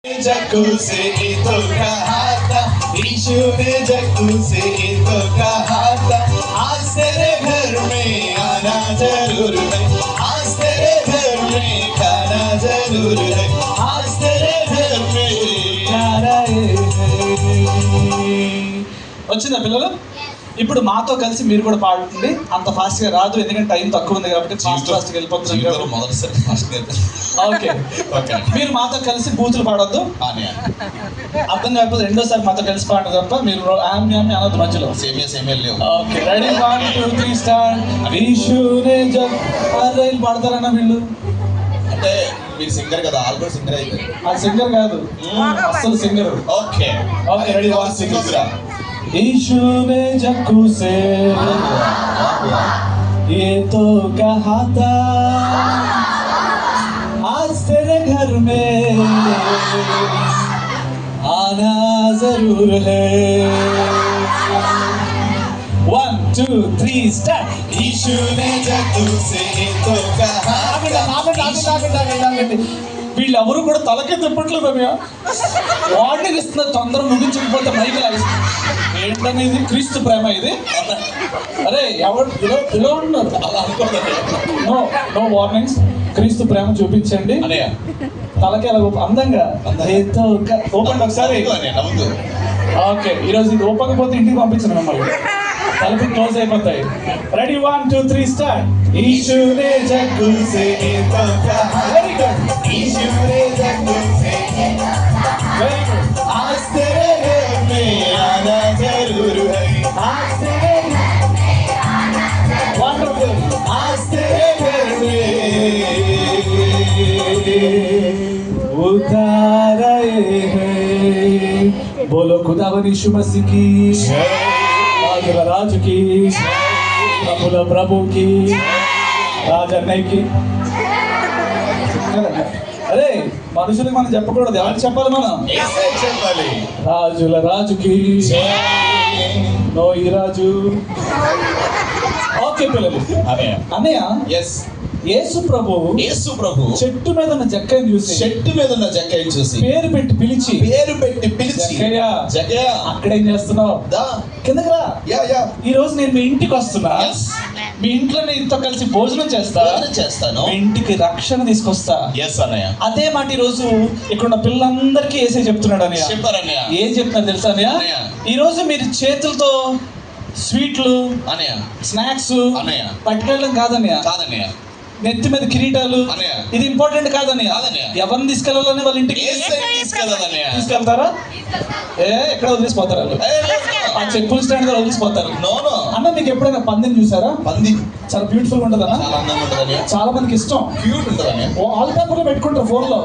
जग्गू से तो कहा था, यीशु ने जग्गू से तो कहा था, आज तेरे घर में आना जरूर है, आज तेरे घर में खाना जरूर है, आज तेरे घर में खाना है। వచ్చిందా పిల్లలు? ఇప్పుడు మాతో కలిసి మీరు కూడా పాడుతుంది. అంత ఫాస్ట్ గా రాదు, ఎందుకంటే టైం తక్కువ ఉంది కాబట్టి ఫాస్ట్ గా వెళ్ళిపోతున్నాం. మొదటిసారి ఫాస్ట్ గా. ఓకే ఓకే, మీరు మాతో కలిసి బూతులు పాడొద్దు, అర్థం కాకపోతే రెండోసారి మాతో కలిసి పాడదు తప్ప మీరు ఆమె అనొద్దు మధ్యలో. Okay ready, 1 2 3 start. ఈశూనే జగ్ రైలు పాడతారన్న వీళ్ళు. అంటే మీరు సింగర్ కదా, ఆల్రెడీ సింగర్ అయితే. ఆ సింగర్ కాదు, అసలు singer. Okay okay ready, 1 singer. Yeshu ने जग्गू से ये तो कहा था, आज तेरे घर में आना जरूर है. 1 2 3 स्टार्ट. यीशु ने जग्गू से ये तो कहा. వీళ్ళెవరు కూడా తలకే తిప్పట్లేదు అన్నయ్య. వార్నింగ్ ఇస్తున్నారు, తొందర ముగించకపోతే మైకి లాగిస్తుంది. ఏంటనేది క్రీస్తు ప్రేమ ఇది. అరే ఎవరు ఇలా ఉన్నారు అలా అనుకోండి. నో వార్నింగ్స్, క్రీస్తు ప్రేమ చూపించండి అన్నయ్య. తలకే అలా అందంగా ఓపెన్ ఒకసారి. ఓకే, ఈరోజు ఇది ఓపకపోతే ఇంటికి పంపించను మిమ్మల్ని, తలుపు క్లోజ్ అయిపోతాయి. Ready, 1 2 3 start. यीशु ने जग्गू से तो कहा. Very good. यीशु ने जग्गू से. Very good. आज तेरे घर में आना जरूर है, आज तेरे वंडरफुल, आज तेरे घर में उतार आए हैं. बोलो खुदावन यीशु मसीह की जय, राजू की, प्रभुల ప్రభు की, రాజన్నయ్య की. అరే మనుషులకు మనం చెప్పకూడదు, ఎవరికి చెప్పాలి? మనం చెప్పాలి. రాజుల రాజుకి నో ఈ రాజు. ఓకే పిల్లలు, అన్నయ్య యేసు ప్రభు చెట్టు మీద ఉన్న జక్కయ్యను చూసి పేరు పెట్టి పిలిచి జక్కయ్య అక్కడేం చేస్తున్నావు, కిందకి రా. ఈ రోజు నేను మీ ఇంటికి వస్తున్నా, మీ ఇంట్లో ఇంతో కలిసి భోజనం చేస్తాను, మీ ఇంటికి రక్షణ తీసుకొస్తా. అదే మాట ఈ రోజు ఇక్కడ ఉన్న పిల్లలందరికీ యేసే చెప్తున్నాడు అన్నయ్య. ఏం చెప్తున్నారు తెలుసా అన్నయ్య? ఈ రోజు మీరు చేతులతో స్వీట్లు స్నాక్స్ పట్టుకెళ్ళడం కాదన్నయ్య, నెత్తి మీద కిరీటాలు, ఇది ఇంపార్టెంట్ కాదన్నయ్య. ఎవరిని తీసుకెళ్ళాలని వాళ్ళ ఇంటికి తీసుకెళ్తారా? ఎక్కడ వదిలిసిపోతారు వాళ్ళు? ఆ చెప్పుల స్టాండ్ దగ్గర వదిలిసిపోతారు. అన్న మీకు ఎప్పుడైనా పందిని చూసారా? పంది చాలా బ్యూటిఫుల్ ఉంటుంది అన్న, చాలా మందికి ఇష్టం. వాల్ పేపర్ లో పెట్టుకుంటారు ఫోన్ లో,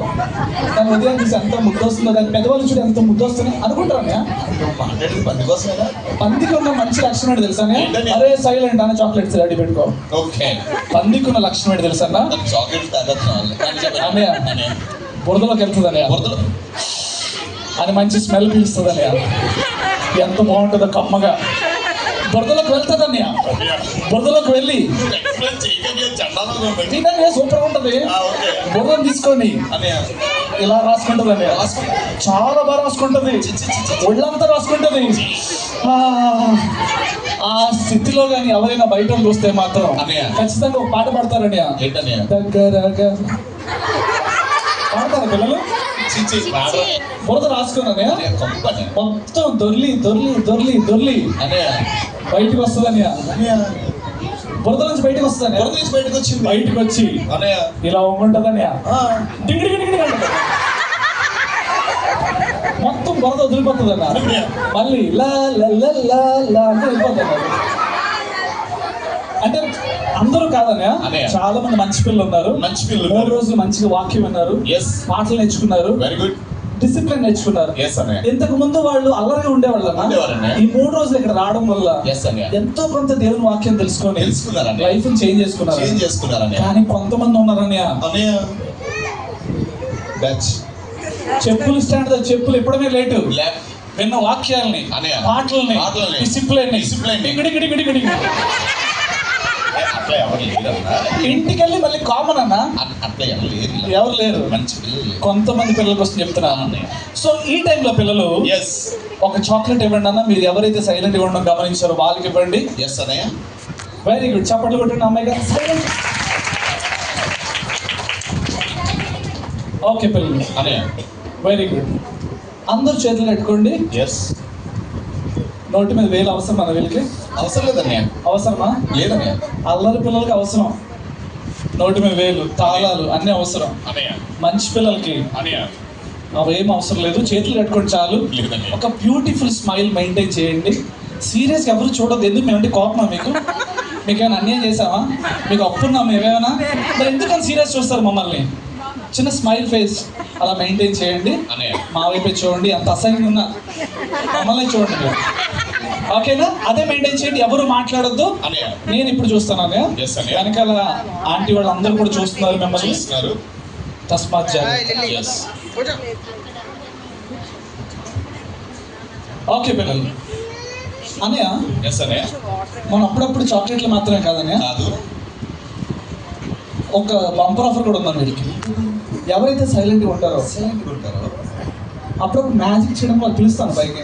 దాని ఉదయం చూసి ఎంత ముద్దు వస్తుందో, దాని పెద్దవాళ్ళు చూసి ఎంత ముద్దు వస్తుంది అనుకుంటారు అన్నయ్య. పందికి ఉన్న మంచి లక్షణం ఏంటి తెలుసా? అరే సైలెంట్ అన్న, చాక్లెట్స్ రెడీ పెట్టుకో. పందికి ఉన్న లక్షణం ఏంటి తెలుసా అన్నయ్య? బురదలోకి వెళ్తుంది అన్నయ్య, అది మంచి స్మెల్ పీలుస్తుంది అన్నయ్య, ఎంత బాగుంటుందో కమ్మగా. బురదలోకి వెళ్తుంది అన్నయ్య, బురదలోకి వెళ్ళి తినని సూపర్ ఉంటుంది. బురదను తీసుకొని ఇలా రాసుకుంటుంది అన్నయ్య, చాలా బాగా రాసుకుంటుంది, ఒళ్ళంతా రాసుకుంటుంది. ఆ స్థితిలో కానీ ఎవరైనా బయట చూస్తే మాత్రం ఖచ్చితంగా ఒక పాట పాడతారన్నయ్య. దగ్గరగా పాడతారా పిల్లలు? బురద రాసుకున్నానే మొత్తం దొర్లి దొర్లి దొర్లి దొర్లి బయటకు వస్తుంది అన్నయ్య. బురద నుంచి బయటకు వస్తుంది, బయటకు వచ్చి ఇలా ఉంటుందని మొత్తం బురద వదిలిపోతుంది అన్న, మళ్ళీ లా అంటే వెళ్ళిపోతుంది. అంటే అందరూ కాదన్నయ్య, చాలా మంది మంచి పిల్లలు ఉన్నారు. 3 రోజులు మంచిగా వాక్యం విన్నారు, పాటలు నేర్చుకున్నారు, డిసిప్లిన్ నేర్చుకున్నారు. ఇంతకు ముందు వాళ్ళు అల్లరిగా ఉండేవాళ్ళు. ఈ 3 రోజులు ఇక్కడ రావడం వల్ల ఎంతో కొంత దేవుని వాక్యం తెలుసుకొని లైఫ్ చేంజ్ చేసుకున్నారు. కానీ కొంతమంది ఉన్నారన్నయ్య, చెప్పులు స్టాండ్ చెప్పులు ఎప్పుడమే లేటు విన్న వాక్యాలని, పాటలని, డిసిప్లిన్ అట్లా ఎవరు లేరన్నా. ఇంటికి వెళ్ళి మళ్ళీ కామన్ అన్న, అట్లా ఎవరు లేరు ఇలా. ఎవరు లేరు, మంచి పిల్లలు లేరు. కొంతమంది పిల్లల కోసం చెప్తున్నా. సో ఈ టైంలో పిల్లలు ఎస్ ఒక చాక్లెట్ ఇవ్వండి అన్న. మీరు ఎవరైతే సైలెంట్ ఇవ్వడం గమనించారో వాళ్ళకి ఇవ్వండి. ఎస్ అన్నయ్య. వెరీ గుడ్, చప్పట్లు కొట్టండి అమ్మాయి గారు. సైలెంట్. ఓకే పిల్లలు, అన్నయ్య. Very good. అందరూ చేతులు పెట్టుకోండి. ఎస్. నోటి మీద వేలు అవసరం మన వీళ్ళకి? అవసరం లేదన్నయ్య. అవసరమా? లేదన్నయ్య. అల్లరి పిల్లలకి అవసరం. నోటి మీద వేలు, తాళాలు అన్నీ అవసరం. అన్నయ్య. మంచి పిల్లలకి అన్నయ్య. అవేం అవసరం లేదు. చేతులు పెట్టుకోండి చాలు. లేదన్నయ్య. ఒక బ్యూటిఫుల్ స్మైల్ మెయింటైన్ చేయండి. సీరియస్గా ఎవరు చూడొద్దు. ఎందుకు మేమంటే కోపమా మీకు? మీకేమైనా అన్యాయం చేసామా? మీకు అప్పున్నాం మేమేమైనా? మరి ఎందుకని సీరియస్ చూస్తారు మమ్మల్ని? చిన్న స్మైల్ ఫేస్ అలా మెయింటైన్ చేయండి. అన్నయ్య. మా వైపే చూడండి, అంత అసహ్యంగా ఉన్నా మమ్మల్ని చూడండి మీరు. ఓకేనా? అదే మెయింటైన్ చేయండి, ఎవరు మాట్లాడొద్దు. అన్నయ్య. నేను ఇప్పుడు చూస్తాను అన్నయ్య. Yes, అన్నయ్య. వెనకాల ఆంటీ వాళ్ళు అందరూ కూడా చూస్తున్నారు మిమ్మల్ని. చూస్తున్నారు. తస్మాత్ జాగ్రత్త. ఎస్. ఓకే పిల్లలు. అన్నయ్య, ఎస్ అన్నయ్య. మనం అప్పుడప్పుడు చాక్లెట్లు మాత్రమే కాదన్నయ్య, కాదు. ఒక బంపర్ ఆఫర్ కూడా ఉందండి వీడికి. ఎవరైతే సైలెంట్గా ఉంటారో సైలెంట్గా ఉంటారు. అప్పుడప్పుడు మ్యాజిక్ చేయడం వాళ్ళు పిలుస్తాను పైకి.